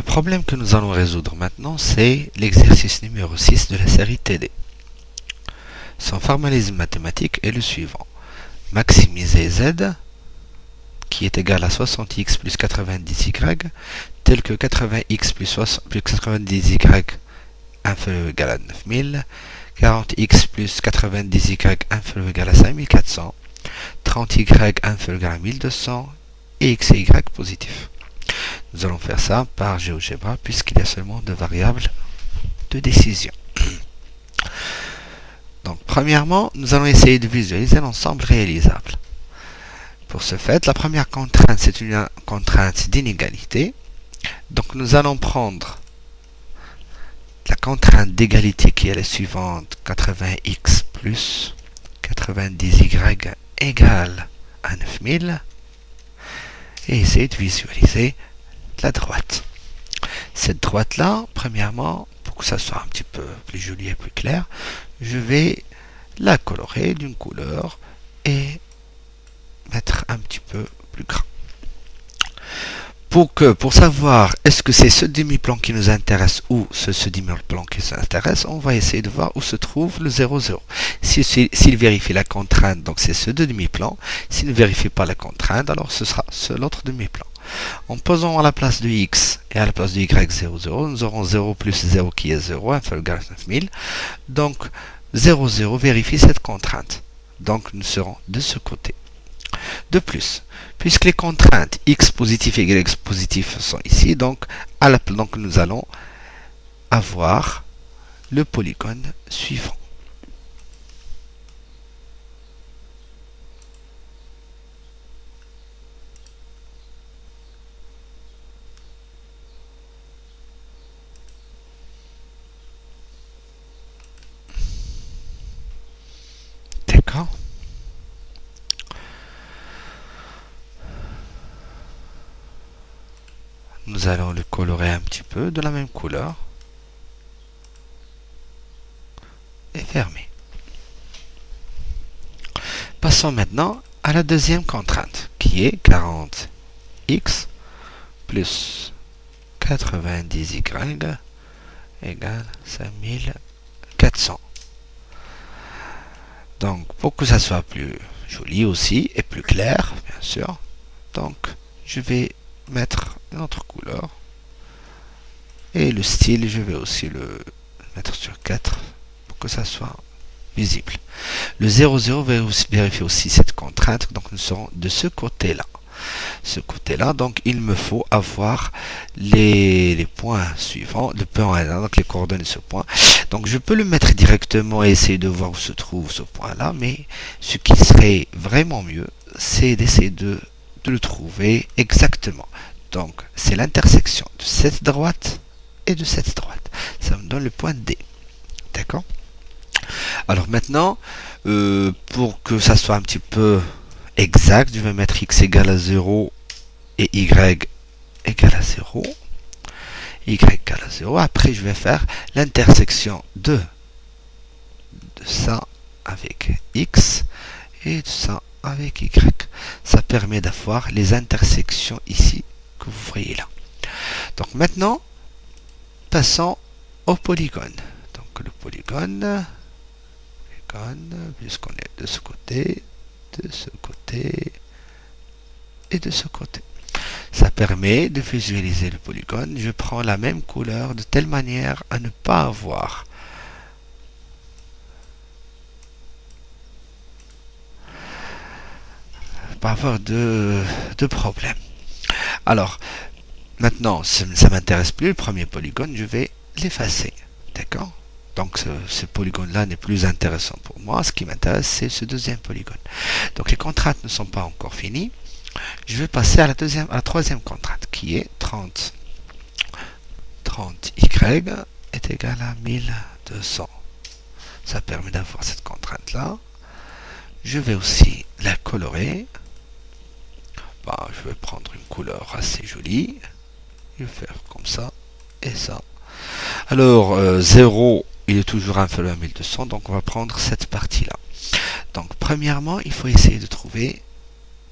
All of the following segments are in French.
Le problème que nous allons résoudre maintenant, c'est l'exercice numéro 6 de la série TD. Son formalisme mathématique est le suivant. Maximiser Z, qui est égal à 60x plus 90y, tel que 80x plus 90y inférieur ou égal à 9000, 40x plus 90y inférieur ou égal à 5400, 30y inférieur ou égal à 1200 et x et y positif. Nous allons faire ça par GeoGebra puisqu'il y a seulement deux variables de décision. Donc premièrement, nous allons essayer de visualiser l'ensemble réalisable. Pour ce fait, la première contrainte, c'est une contrainte d'inégalité. Donc nous allons prendre la contrainte d'égalité qui est la suivante, 80x plus 90y égale à 9000, et essayer de visualiser la droite. Cette droite-là, premièrement, pour que ça soit un petit peu plus joli et plus clair, je vais la colorer d'une couleur et mettre un petit peu plus grand. Pour savoir est-ce que c'est ce demi-plan qui nous intéresse ou ce demi-plan qui nous intéresse, on va essayer de voir où se trouve le 0, 0. S'il vérifie la contrainte, donc c'est ce demi-plan. S'il ne vérifie pas la contrainte, alors ce sera l'autre demi-plan. En posant à la place de x et à la place de y 0, 0, nous aurons 0 plus 0 qui est 0, inférieur ou égal à 9000. Donc 0, 0 vérifie cette contrainte. Donc nous serons de ce côté. De plus, puisque les contraintes x positif et y positif sont ici, donc nous allons avoir le polygone suivant. D'accord? Nous allons le colorer un petit peu de la même couleur et fermer. Passons maintenant à la deuxième contrainte qui est 40x plus 90y égale 5400. Donc pour que ça soit plus joli aussi et plus clair bien sûr, donc je vais mettre une autre couleur et le style je vais aussi le mettre sur 4 pour que ça soit visible. Le 0 0 vérifie aussi cette contrainte, donc nous serons de ce côté là. Donc il me faut avoir les points suivants, le point 1, donc les coordonnées de ce point. Donc je peux le mettre directement et essayer de voir où se trouve ce point là, mais ce qui serait vraiment mieux c'est d'essayer de le trouver exactement. Donc c'est l'intersection de cette droite et de cette droite. Ça me donne le point D. D'accord? Alors maintenant, pour que ça soit un petit peu exact, je vais mettre x égale à 0 et y égale à 0. Y égale à 0. Après, je vais faire l'intersection de ça avec x et de ça avec y. Ça permet d'avoir les intersections ici que vous voyez là. Donc maintenant, passons au polygone. Donc le polygone, puisqu'on est de ce côté et de ce côté. Ça permet de visualiser le polygone. Je prends la même couleur de telle manière à ne pas avoir de problème. Alors, maintenant, ça ne m'intéresse plus, le premier polygone, je vais l'effacer. D'accord? Donc ce polygone-là n'est plus intéressant pour moi. Ce qui m'intéresse, c'est ce deuxième polygone. Donc les contraintes ne sont pas encore finies. Je vais passer à la troisième contrainte, qui est 30. 30y est égal à 1200. Ça permet d'avoir cette contrainte-là. Je vais aussi la colorer. Je vais prendre une couleur assez jolie. Je vais faire comme ça et ça. Alors, 0, il est toujours inférieur à 1200, donc on va prendre cette partie-là. Donc, premièrement, il faut essayer de trouver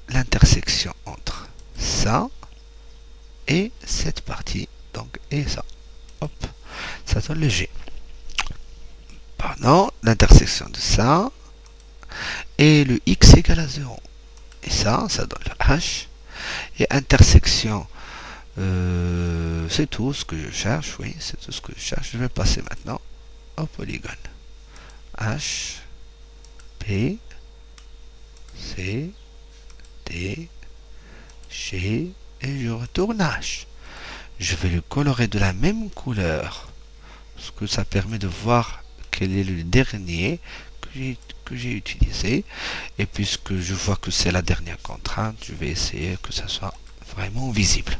l'intersection entre ça et cette partie Donc, et ça. Hop. Ça donne le G. Pardon, l'intersection de ça. Et le X égale à 0. Et ça donne le H. Et intersection, c'est tout ce que je cherche. Oui, c'est tout ce que je cherche. Je vais passer maintenant au polygone. H, P, C, D, G, et je retourne à H. Je vais le colorer de la même couleur, parce que ça permet de voir quel est le dernier que j'ai utilisé. Et puisque je vois que c'est la dernière contrainte, je vais essayer que ça soit vraiment visible.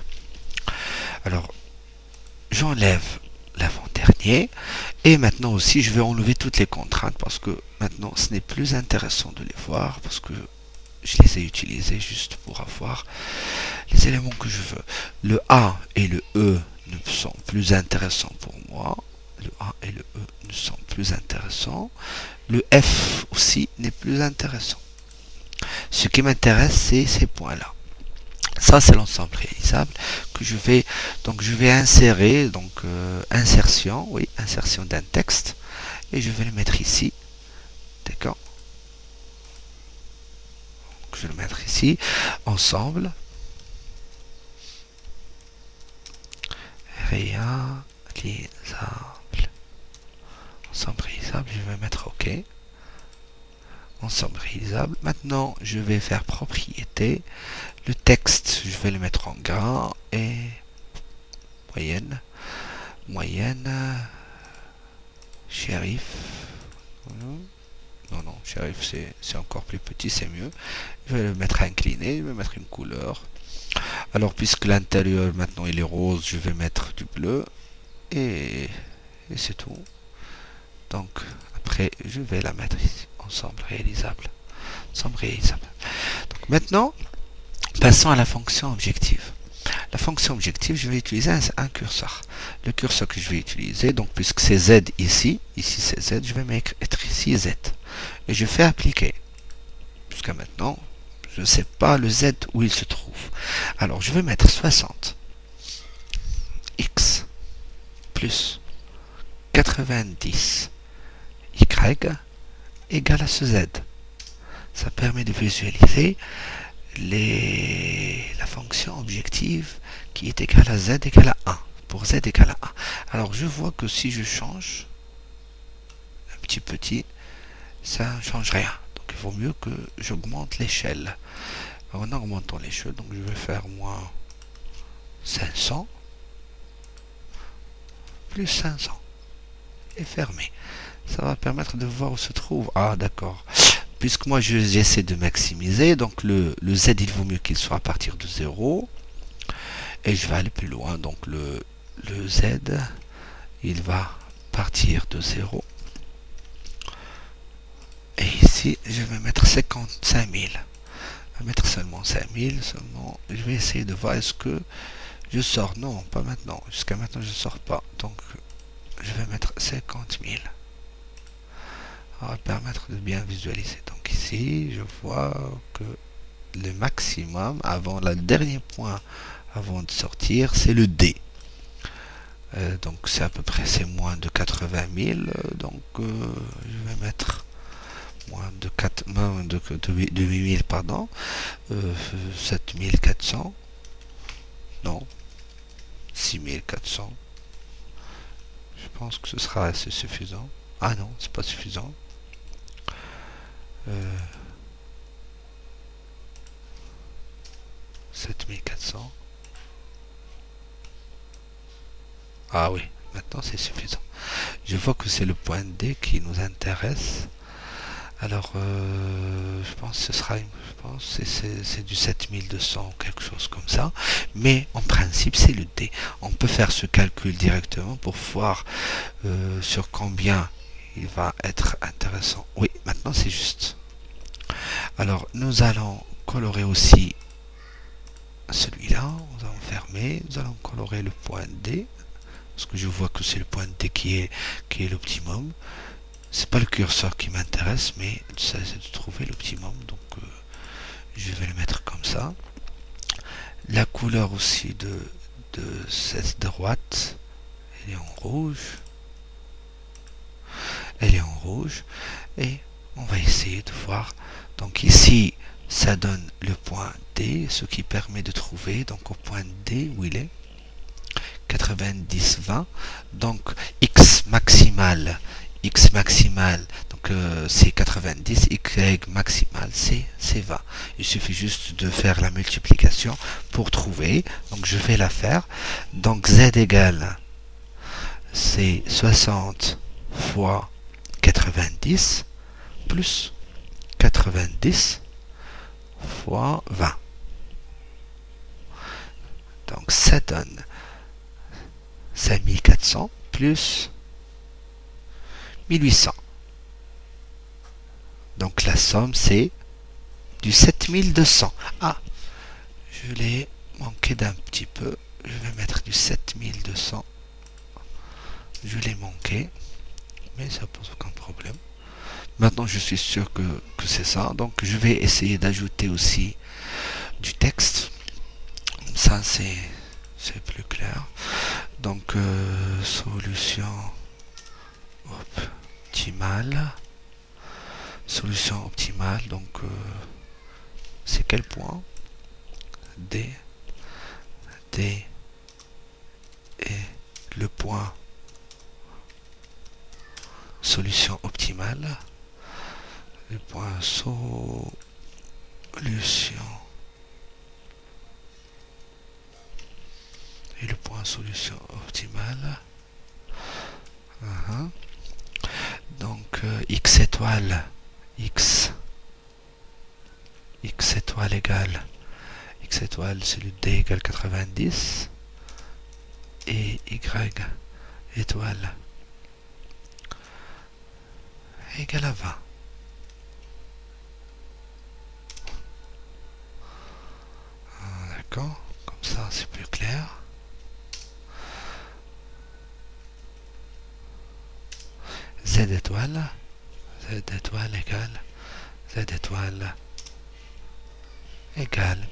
Alors, j'enlève l'avant-dernier. Et maintenant aussi, je vais enlever toutes les contraintes parce que maintenant, ce n'est plus intéressant de les voir parce que je les ai utilisés juste pour avoir les éléments que je veux. Le A et le E ne sont plus intéressants pour moi. Le A et le E ne sont plus intéressants. Le F aussi n'est plus intéressant. Ce qui m'intéresse, c'est ces points-là. Ça, c'est l'ensemble réalisable que je vais insérer, donc insertion, oui, insertion d'un texte, et je vais le mettre ici, d'accord. Je vais le mettre ici, ensemble, réalisable, ensemble réalisable, je vais mettre OK. Ensemble réalisable. Maintenant, je vais faire propriété. Le texte, je vais le mettre en gras et moyenne, shérif. Non, shérif, c'est encore plus petit, c'est mieux. Je vais le mettre incliné, je vais mettre une couleur. Alors, puisque l'intérieur, maintenant, il est rose, je vais mettre du bleu. Et c'est tout. Donc, après, je vais la mettre ici. Ensemble réalisable. Donc, maintenant, passons à la fonction objective. La fonction objective, je vais utiliser un curseur. Le curseur que je vais utiliser, donc puisque c'est Z ici c'est Z, je vais mettre ici Z. Et je fais appliquer. Jusqu'à maintenant, je ne sais pas le Z où il se trouve. Alors, je vais mettre 60 X plus 90 Y égale à ce Z. Ça permet de visualiser la fonction objective qui est égale à Z égale à 1. Pour Z égale à 1. Alors je vois que si je change un petit, ça ne change rien. Donc il vaut mieux que j'augmente l'échelle. En augmentant l'échelle, donc je vais faire moins 500 plus 500 et fermer. Ça va permettre de voir où se trouve. Ah d'accord. Puisque moi j'essaie de maximiser, donc le Z il vaut mieux qu'il soit à partir de 0. Et je vais aller plus loin, donc le Z il va partir de 0. Et ici je vais mettre 55 000. Je vais mettre seulement 5000, seulement. Je vais essayer de voir est-ce que je sors. Non, pas maintenant. Jusqu'à maintenant je ne sors pas. Donc je vais mettre 50 000. Ça va permettre de bien visualiser. Donc ici, je vois que le maximum avant le dernier point avant de sortir, c'est le D. Donc c'est à peu près, c'est moins de 80 000. Donc je vais mettre moins de 8 000, pardon. 7400. Non. 6400. Je pense que ce sera assez suffisant. Ah non, c'est pas suffisant. 7400. Ah oui, maintenant c'est suffisant. Je vois que c'est le point D qui nous intéresse. Alors, je pense que ce sera, c'est du 7200 ou quelque chose comme ça. Mais en principe, c'est le D. On peut faire ce calcul directement pour voir sur combien il va être intéressant. Oui, maintenant c'est juste. Alors, nous allons colorer aussi celui-là. Nous allons fermer. Nous allons colorer le point D. Parce que je vois que c'est le point D qui est l'optimum. C'est pas le curseur qui m'intéresse, mais c'est de trouver l'optimum. Donc, je vais le mettre comme ça. La couleur aussi de de cette droite, elle est en rouge. Elle est en rouge. Et on va essayer de voir. Donc ici, ça donne le point D, ce qui permet de trouver, donc au point D, où il est, 90, 20. Donc X maximal, donc c'est 90, Y maximal, c'est 20. Il suffit juste de faire la multiplication pour trouver. Donc je vais la faire. Donc Z égale, c'est 60 fois 90 plus 90 fois 20. Donc ça donne 5400 plus 1800. Donc la somme c'est du 7200. Ah, je l'ai manqué d'un petit peu. Je vais mettre du 7200. Je l'ai manqué, mais ça pose aucun problème. Maintenant je suis sûr que c'est ça. Donc je vais essayer d'ajouter aussi du texte. Ça c'est plus clair. Donc solution optimale. Solution optimale. Donc c'est quel point? D est le point solution optimale. Le point solution et le point solution optimale. Donc x étoile égale x étoile, c'est le D égale 90 et y étoile égale à 20. D'accord, comme ça c'est plus clair. Z étoile égale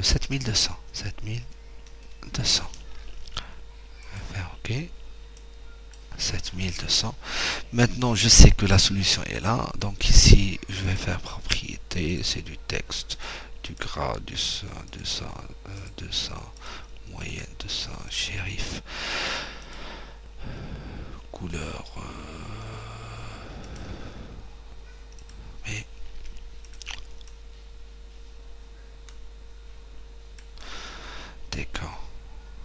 7200. Je vais faire OK. 7200. Maintenant, je sais que la solution est là. Donc ici, je vais faire propriété. C'est du texte, du gras, du 200, moyenne, 200, shérif, couleur. Mais d'accord.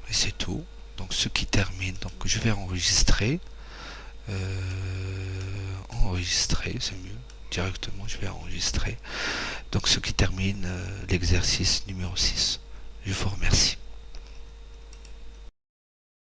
Et c'est tout. Donc ce qui termine. Donc je vais enregistrer. Enregistrer, c'est mieux. Directement, je vais enregistrer. Donc ce qui termine l'exercice numéro 6. Je vous remercie.